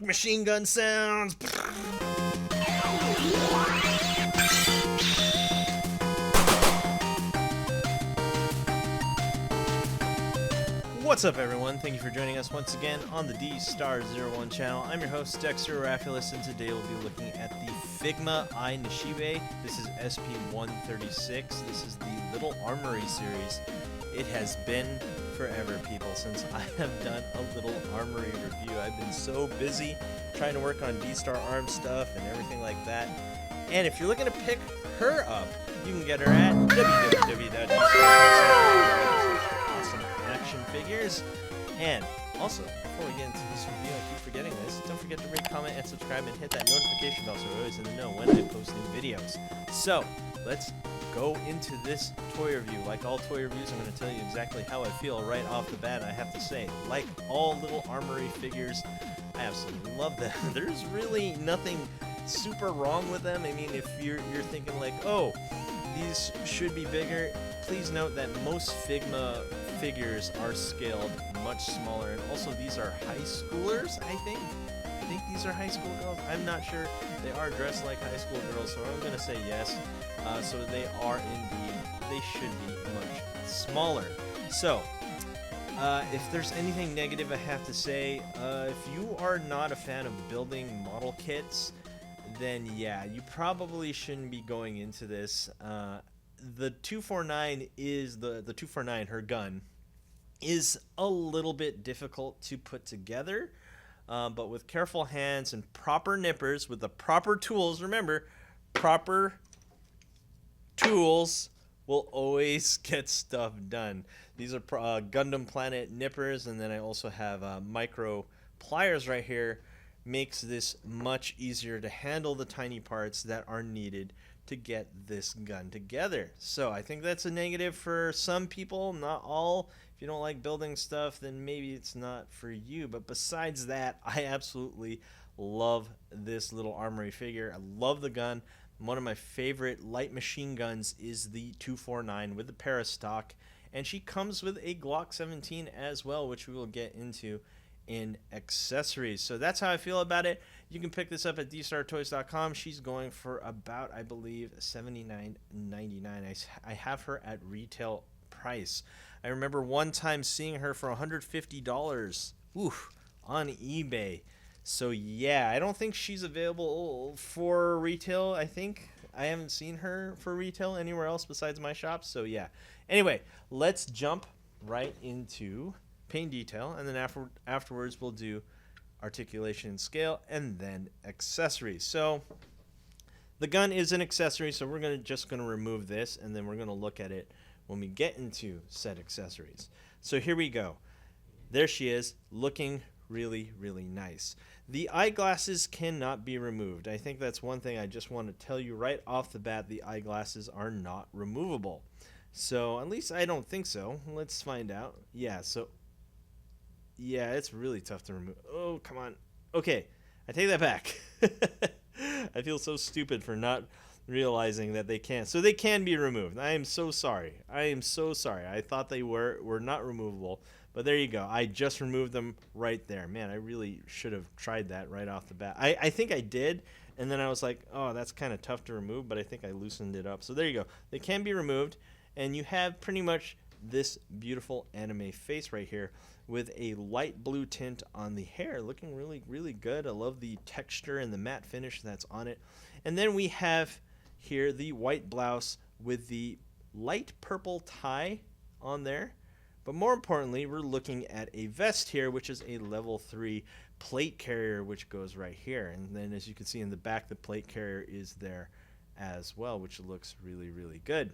Machine gun sounds. What's up, everyone? Thank you for joining us once again on the Dstar01 channel. I'm your host, Dexter, Arafiles, and today we'll be looking at the Figma I Nishibe. This is SP136. This is the Little Armory series. It has been forever, people, since I have done a Little Armory review. I've been so busy trying to work on Dstar Arm stuff and everything like that. And if you're looking to pick her up, you can get her at www.dstar01 action figures. And also, before we get into this review, I keep forgetting this, don't forget to rate, comment, and subscribe, and hit that notification bell so you're always in the know when I post new videos. So let's go into this toy review. Like all toy reviews, I'm going to tell you exactly how I feel right off the bat. I have to say, like all Little Armory figures, I absolutely love them. There's really nothing super wrong with them. I mean, if you're thinking like, oh, these should be bigger, please note that most Figma figures are scaled much smaller, and also these are high schoolers. I think these are high school girls. I'm not sure. They are dressed like high school girls, so I'm gonna say yes. So they are indeed. They should be much smaller. So if there's anything negative I have to say, if you are not a fan of building model kits, then yeah, you probably shouldn't be going into this. The 249 is the 249, her gun, is a little bit difficult to put together, but with careful hands and proper nippers with the proper tools, remember, proper tools will always get stuff done. These are Gundam Planet nippers, and then I also have micro pliers right here. Makes this much easier to handle the tiny parts that are needed to get this gun together. So I think that's a negative for some people, not all. If you don't like building stuff, then maybe it's not for you. But besides that, I absolutely love this Little Armory figure. I love the gun. One of my favorite light machine guns is the 249 with the parastock, and she comes with a Glock 17 as well, which we will get into in accessories. So that's how I feel about it. You can pick this up at dstartoys.com. She's going for about, I believe, $79.99. I have her at retail price. I remember one time seeing her for $150 on eBay. So yeah, I don't think she's available for retail. I think I haven't seen her for retail anywhere else besides my shop. So yeah. Anyway, let's jump right into paint detail, and then afterwards we'll do articulation and scale, and then accessories. So the gun is an accessory, so we're just gonna remove this, and then we're gonna look at it when we get into said accessories. So here we go. There she is, looking really, really nice. The eyeglasses cannot be removed. I think that's one thing I just want to tell you right off the bat. The eyeglasses are not removable. So at least I don't think so. Let's find out. Yeah, so yeah, it's really tough to remove. Oh, come on. Okay, I take that back. I feel so stupid for not realizing that they can't. So they can be removed. I am so sorry. I am so sorry. I thought they were not removable. But there you go. I just removed them right there. Man, I really should have tried that right off the bat. I think I did, and then I was like, oh, that's kind of tough to remove, but I think I loosened it up. So there you go. They can be removed, and you have pretty much this beautiful anime face right here with a light blue tint on the hair, looking really, really good. I love the texture and the matte finish that's on it. And then we have here the white blouse with the light purple tie on there. But more importantly, we're looking at a vest here, which is a level 3 plate carrier, which goes right here. And then as you can see in the back, the plate carrier is there as well, which looks really, really good.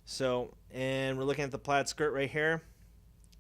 So, and we're looking at the plaid skirt right here.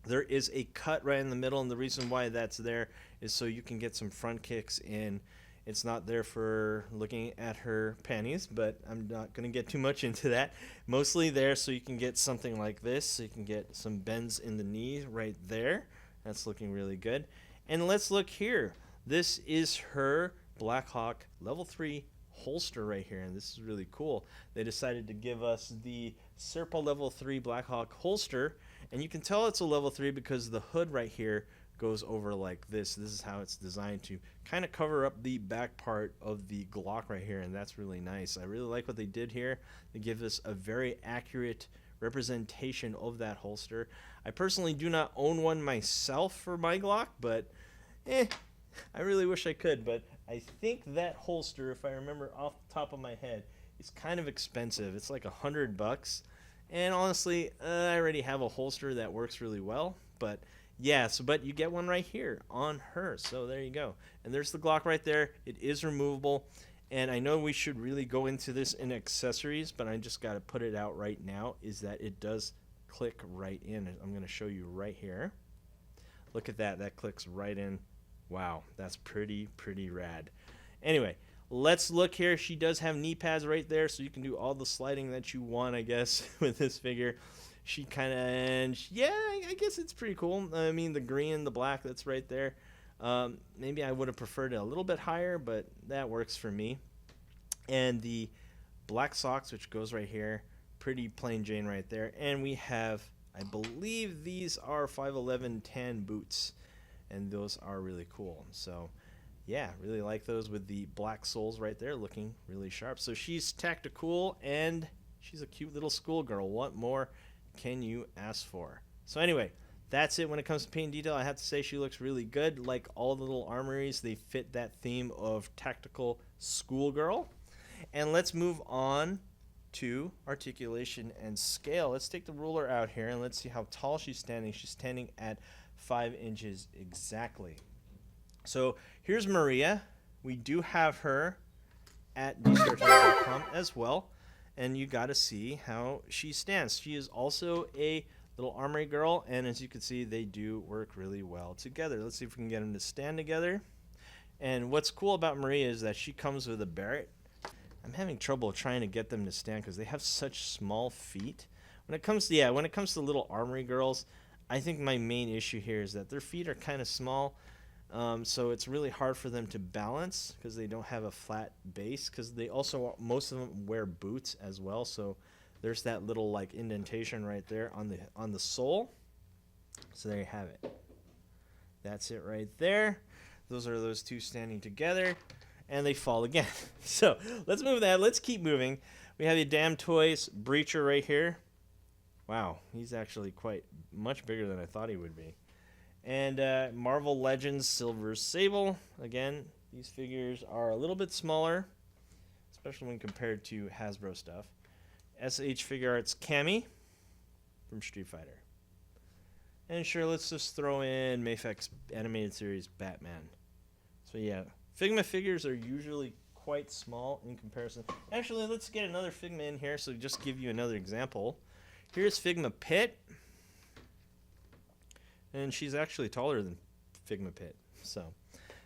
There is a cut right in the middle, and the reason why that's there is so you can get some front kicks in. It's not there for looking at her panties, but I'm not going to get too much into that. Mostly there so you can get something like this, so you can get some bends in the knee right there. That's looking really good. And let's look here. This is her Blackhawk level 3 holster right here, and this is really cool. They decided to give us the Serpa level 3 Blackhawk holster, and you can tell it's a level 3 because the hood right here goes over like this. This is how it's designed to kind of cover up the back part of the Glock right here, and that's really nice. I really like what they did here. They give us a very accurate representation of that holster. I personally do not own one myself for my Glock, but I really wish I could. But I think that holster, if I remember off the top of my head, is kind of expensive. It's like $100, and honestly, I already have a holster that works really well. But yeah, but you get one right here on her. So there you go. And there's the Glock right there. It is removable. And I know we should really go into this in accessories, but I just got to put it out right now, is that it does click right in. I'm going to show you right here. Look at that. That clicks right in. Wow, that's pretty rad. Anyway, let's look here. She does have knee pads right there, so you can do all the sliding that you want, I guess, with this figure. She kind of, yeah, I guess it's pretty cool. I mean, the green, the black, that's right there. Maybe I would have preferred it a little bit higher, but that works for me. And the black socks, which goes right here, pretty plain Jane right there. And we have, I believe these are 511 tan boots, and those are really cool. So yeah, really like those with the black soles right there, looking really sharp. So she's tactical, and she's a cute little schoolgirl. What more can you ask for? So anyway, that's it when it comes to paint detail. I have to say she looks really good. Like all the little armories, they fit that theme of tactical schoolgirl. And let's move on to articulation and scale. Let's take the ruler out here and let's see how tall she's standing. She's standing at 5 inches exactly. So here's Maria. We do have her at Dstar01 as well. And you got to see how she stands. She is also a little armory girl, and as you can see, they do work really well together. Let's see if we can get them to stand together. And what's cool about Maria is that she comes with a Barrett. I'm having trouble trying to get them to stand because they have such small feet. When it comes to little armory girls, I think my main issue here is that their feet are kind of small. So it's really hard for them to balance because they don't have a flat base, because they also, most of them wear boots as well. So there's that little like indentation right there on the sole. So there you have it. That's it right there. Those are those two standing together, and they fall again. So let's move that. Let's keep moving. We have the Damn Toys Breacher right here. Wow, he's actually quite much bigger than I thought he would be. And Marvel Legends Silver Sable. Again, these figures are a little bit smaller, especially when compared to Hasbro stuff. SH Figure Arts Cammy from Street Fighter. And sure, let's just throw in Mafex Animated Series Batman. So yeah, Figma figures are usually quite small in comparison. Actually, let's get another Figma in here, so just give you another example. Here's Figma Pit. And she's actually taller than Figma Pit. So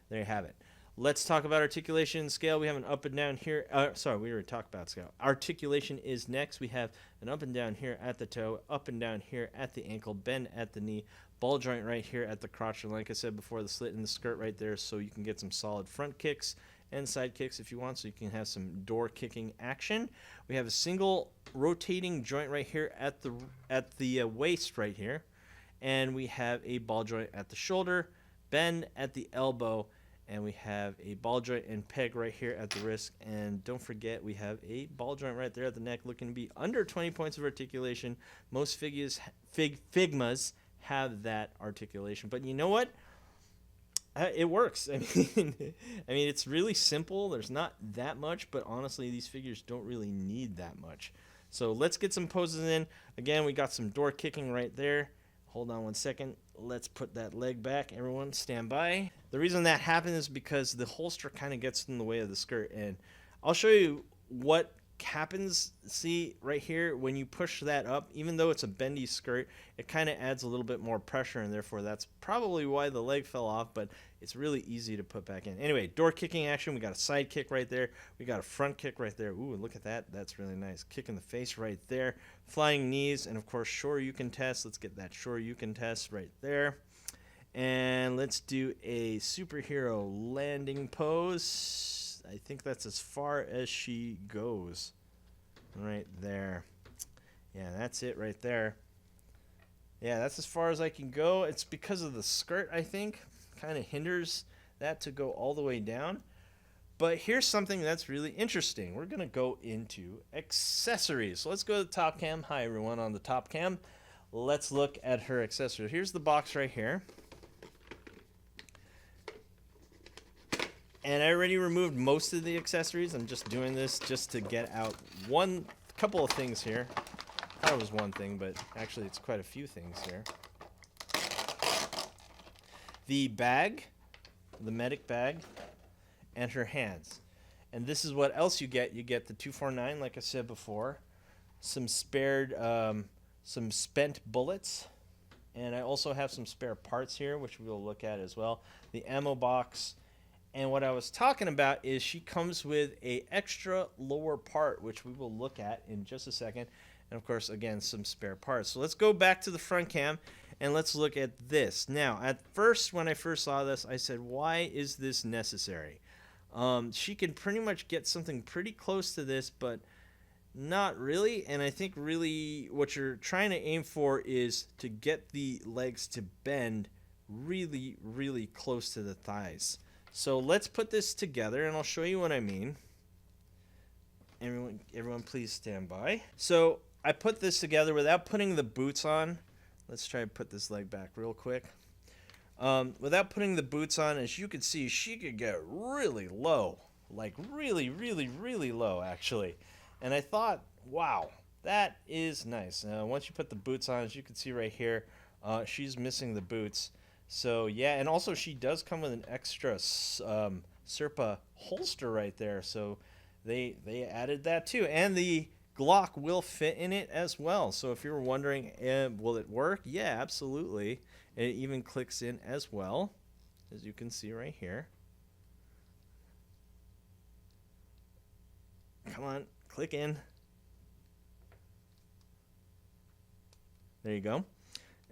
there you have it. Let's talk about articulation and scale. We have an up and down here. Sorry, we already talked about scale. Articulation is next. We have an up and down here at the toe, up and down here at the ankle, bend at the knee, ball joint right here at the crotch. And like I said before, the slit in the skirt right there, so you can get some solid front kicks and side kicks if you want, so you can have some door kicking action. We have a single rotating joint right here at the waist right here. And we have a ball joint at the shoulder, bend at the elbow, and we have a ball joint and peg right here at the wrist. And don't forget, we have a ball joint right there at the neck, looking to be under 20 points of articulation. Most Figmas have that articulation, but you know what? It works. I mean, it's really simple. There's not that much, but honestly, these figures don't really need that much. So let's get some poses in. Again, we got some door kicking right there. Hold on one second. Let's put that leg back. Everyone stand by. The reason that happens is because the holster kind of gets in the way of the skirt. And I'll show you what happens. See right here, when you push that up, even though it's a bendy skirt, it kind of adds a little bit more pressure, and therefore that's probably why the leg fell off, but it's really easy to put back in. Anyway, door kicking action. We got a side kick right there. We got a front kick right there. Ooh, look at that. That's really nice. Kick in the face right there. Flying knees, and of course, sure you can test. Let's get that sure you can test right there. And let's do a superhero landing pose. I think that's as far as she goes. Right there. Yeah, that's it right there. Yeah, that's as far as I can go. It's because of the skirt, I think, kind of hinders that to go all the way down. But here's something that's really interesting. We're going to go into accessories. So let's go to the top cam. Hi, everyone on the top cam. Let's look at her accessories. Here's the box right here. And I already removed most of the accessories. I'm just doing this just to get out one couple of things here. I thought it was one thing, but actually it's quite a few things here. The bag, the medic bag, and her hands. And this is what else you get. You get the 249, like I said before, some spared, some spent bullets, and I also have some spare parts here, which we'll look at as well. The ammo box. And what I was talking about is she comes with a extra lower part, which we will look at in just a second. And of course, again, some spare parts. So let's go back to the front cam and let's look at this. Now, at first, when I first saw this, I said, why is this necessary? She can pretty much get something pretty close to this, but not really. And I think really what you're trying to aim for is to get the legs to bend really, really close to the thighs. So let's put this together and I'll show you what I mean. Everyone please stand by. So I put this together without putting the boots on. Let's try to put this leg back real quick. Without putting the boots on, as you can see, she could get really low. Like really, really, really low, actually. And I thought, wow, that is nice. Once you put the boots on, as you can see right here, she's missing the boots. So yeah, and also she does come with an extra Serpa holster right there. So they added that too, and the Glock will fit in it as well. So if you're wondering, will it work? Yeah, absolutely. And it even clicks in as well, as you can see right here. Come on, click in. There you go.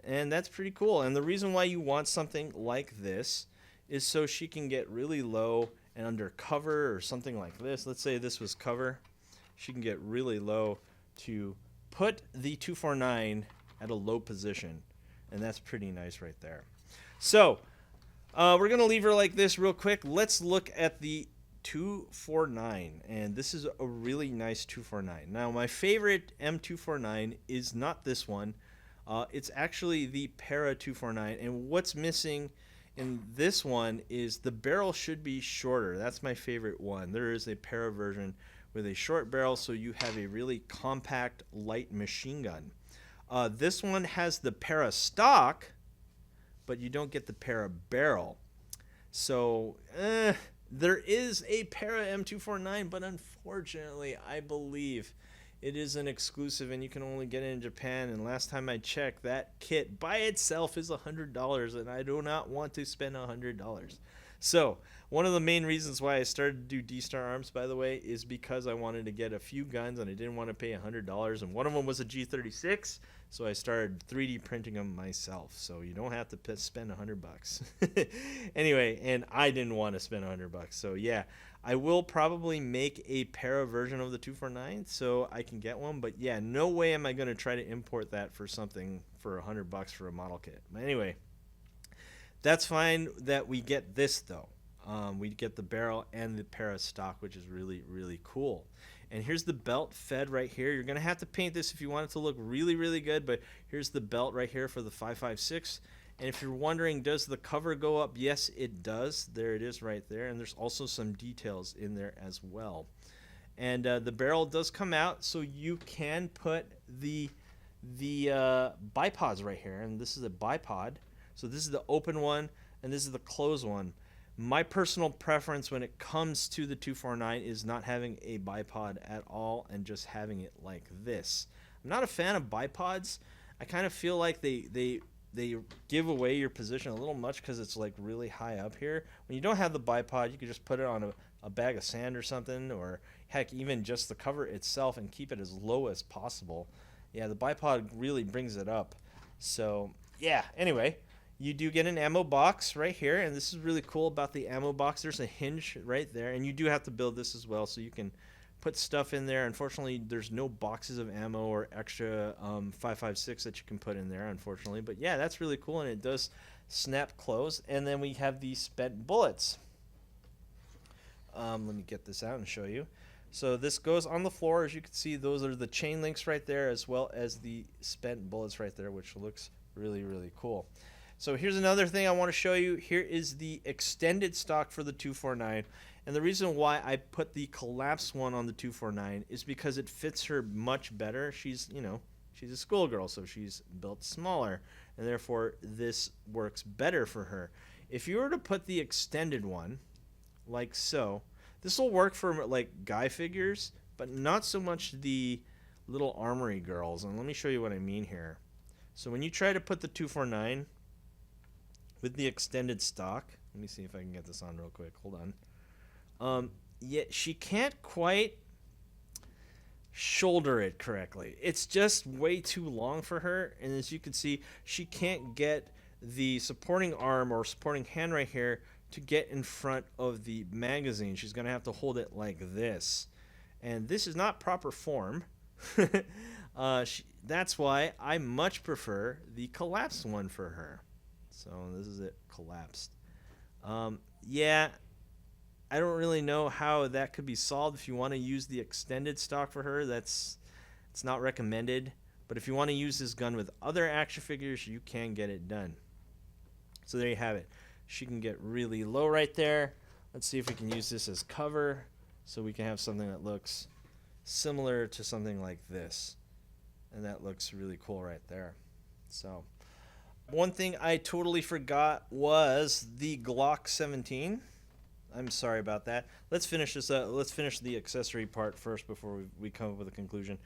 And that's pretty cool. And the reason why you want something like this is so she can get really low and under cover or something like this. Let's say this was cover. She can get really low to put the 249 at a low position. And that's pretty nice right there. So we're going to leave her like this real quick. Let's look at the 249. And this is a really nice 249. Now, my favorite M249 is not this one. It's actually the Para 249, and what's missing in this one is the barrel should be shorter. That's my favorite one. There is a Para version with a short barrel, so you have a really compact, light machine gun. This one has the Para stock, but you don't get the Para barrel. So, there is a Para M249, but unfortunately, I believe it is an exclusive and you can only get it in Japan, and last time I checked, that kit by itself is $100 and I do not want to spend $100. So one of the main reasons why I started to do Dstar Arms, by the way, is because I wanted to get a few guns and I didn't want to pay $100, and one of them was a G36, so I started 3D printing them myself, so you don't have to spend $100. Anyway, and I didn't want to spend $100, so yeah, I will probably make a Para version of the 249 so I can get one, but yeah, no way am I going to try to import that for something for $100 for a model kit. But anyway, that's fine that we get this though. We get the barrel and the Para stock, which is really, really cool. And here's the belt fed right here. You're going to have to paint this if you want it to look really, really good, but here's the belt right here for the 5.56. And if you're wondering, does the cover go up? Yes, it does. There it is right there. And there's also some details in there as well. And the barrel does come out, so you can put the bipods right here. And this is a bipod. So this is the open one, and this is the closed one. My personal preference when it comes to the 249 is not having a bipod at all and just having it like this. I'm not a fan of bipods. I kind of feel like they give away your position a little much because it's like really high up here. When you don't have the bipod, you can just put it on a bag of sand or something, or heck, even just the cover itself, and keep it as low as possible. Yeah, the bipod really brings it up. So yeah, anyway, you do get an ammo box right here, and this is really cool about the ammo box. There's a hinge right there, and you do have to build this as well, so you can put stuff in there. Unfortunately, there's no boxes of ammo or extra 5.56 that you can put in there, unfortunately. But yeah, that's really cool, and it does snap close. And then we have the spent bullets. Let me get this out and show you. So this goes on the floor. As you can see, those are the chain links right there, as well as the spent bullets right there, which looks really, really cool. So here's another thing I want to show you. Here is the extended stock for the 249. And the reason why I put the collapsed one on the 249 is because it fits her much better. She's, you know, she's a schoolgirl, so she's built smaller, and therefore this works better for her. If you were to put the extended one, like so, this will work for like guy figures, but not so much the little Armory girls. And let me show you what I mean here. So when you try to put the 249 with the extended stock, let me see if I can get this on real quick. Hold on. Yeah, she can't quite shoulder it correctly. It's just way too long for her, and as you can see, she can't get the supporting arm or supporting hand right here to get in front of the magazine. She's gonna have to hold it like this, and this is not proper form. That's why I much prefer the collapsed one for her. So this is it, collapsed. Yeah, I don't really know how that could be solved. If you want to use the extended stock for her, it's not recommended. But if you want to use this gun with other action figures, you can get it done. So there you have it. She can get really low right there. Let's see if we can use this as cover so we can have something that looks similar to something like this. And that looks really cool right there. So one thing I totally forgot was the Glock 17. I'm sorry about that. Let's finish this up. Let's finish the accessory part first before we come up with a conclusion.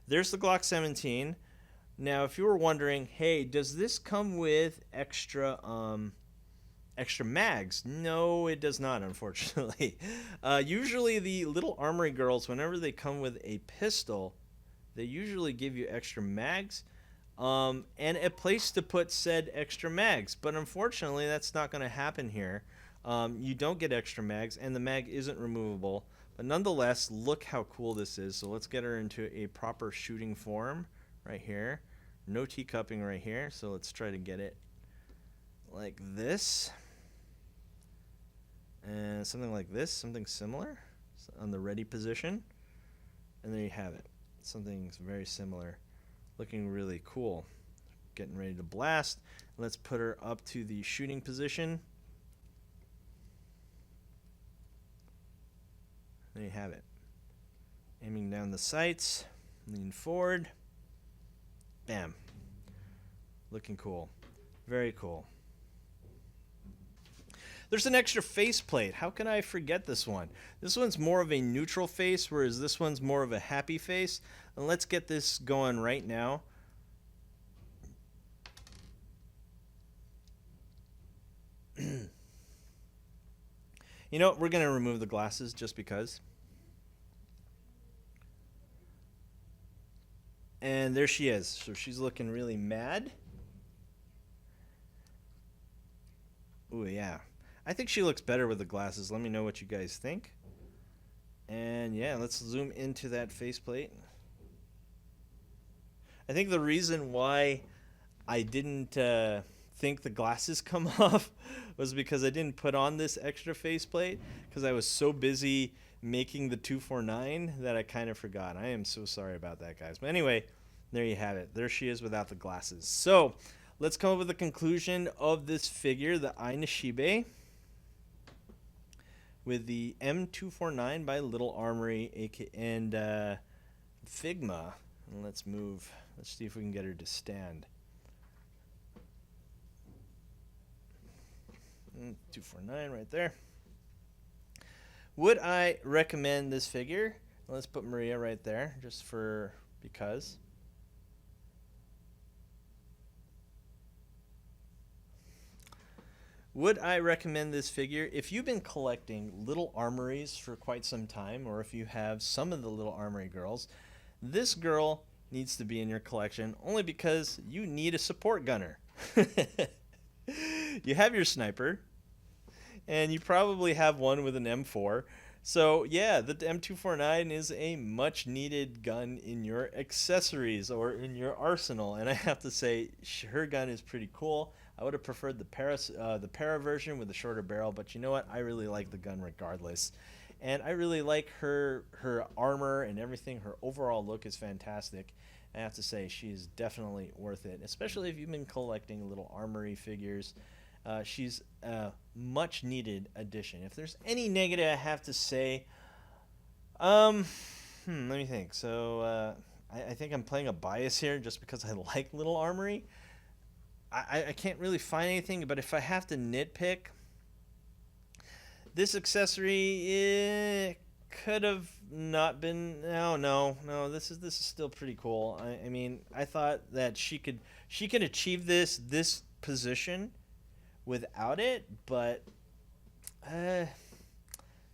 There's the Glock 17. Now, if you were wondering, hey, does this come with extra mags? No, it does not, unfortunately. Usually the little Armory girls, whenever they come with a pistol, they usually give you extra mags and a place to put said extra mags. But unfortunately, that's not going to happen here. You don't get extra mags, and the mag isn't removable. But nonetheless, look how cool this is. So let's get her into a proper shooting form right here. No teacupping right here. So let's try to get it like this. And something like this, something similar on the ready position. And there you have it. Something very similar. Looking really cool. Getting ready to blast. Let's put her up to the shooting position. There you have it. Aiming down the sights. Lean forward. Bam. Looking cool. Very cool. There's an extra faceplate. How can I forget this one? This one's more of a neutral face, whereas this one's more of a happy face. And let's get this going right now. You know, we're going to remove the glasses just because. And there she is. So she's looking really mad. Ooh, yeah. I think she looks better with the glasses. Let me know what you guys think. And yeah, let's zoom into that faceplate. I think the reason why I didn't think the glasses come off was because I didn't put on this extra faceplate because I was so busy making the 249 that I kind of forgot. I am so sorry about that, guys. But anyway, there you have it. There she is without the glasses. So let's come up with a conclusion of this figure, the Nishibe, with the M249 by Little Armory and Figma. And let's move. Let's see if we can get her to stand. 249 right there. Would I recommend this figure? Let's put Maria right there just for because. Would I recommend this figure? If you've been collecting little Armories for quite some time, or if you have some of the little Armory girls, this girl needs to be in your collection only because you need a support gunner. You have your sniper, and you probably have one with an M4. So yeah, the M249 is a much needed gun in your accessories or in your arsenal, and I have to say her gun is pretty cool. I would have preferred the para version with the shorter barrel, but you know what? I really like the gun regardless, and I really like her armor and everything. Her overall look is fantastic. I have to say she's definitely worth it, especially if you've been collecting little Armory figures. She's a much needed addition. If there's any negative I have to say, let me think. So I think I'm playing a bias here just because I like little Armory. I can't really find anything, but if I have to nitpick, this accessory could have not been. No. This is still pretty cool. I mean, I thought that she could achieve this position without it, but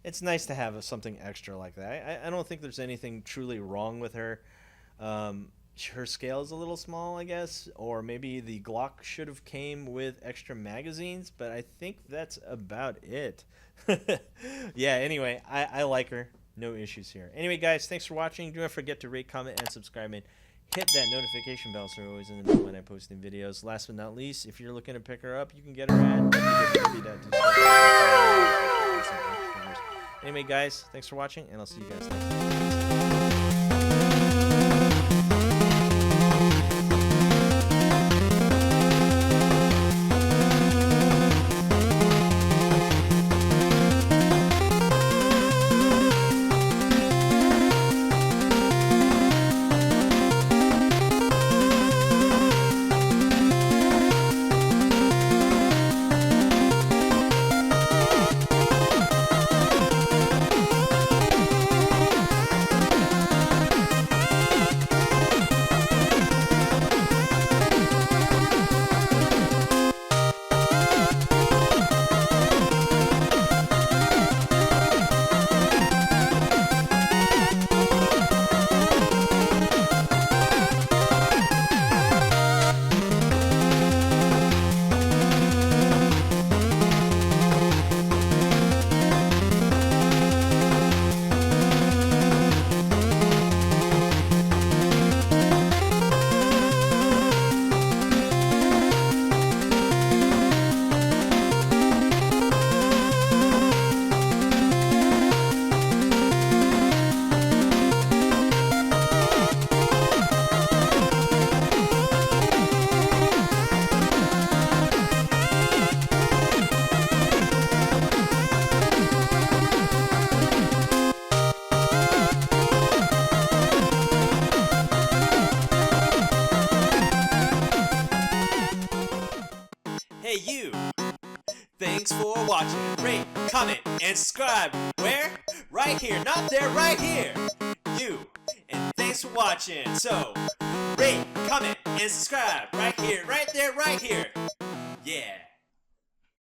it's nice to have something extra like that. I don't think there's anything truly wrong with her. Her scale is a little small, I guess, or maybe the Glock should have came with extra magazines, but I think that's about it. Yeah, anyway, I like her. No issues here. Anyway, guys, thanks for watching. Do not forget to rate, comment, and subscribe, and hit that notification bell so you're always in the know when I post new videos. Last but not least, if you're looking to pick her up, you can get her at www.Dstar01 Theme. Anyway, guys, thanks for watching, and I'll see you guys later. Hey you! Thanks for watching. Rate, comment, and subscribe. Where? Right here. Not there, right here. You. And thanks for watching. So, rate, comment, and subscribe. Right here, right there, right here.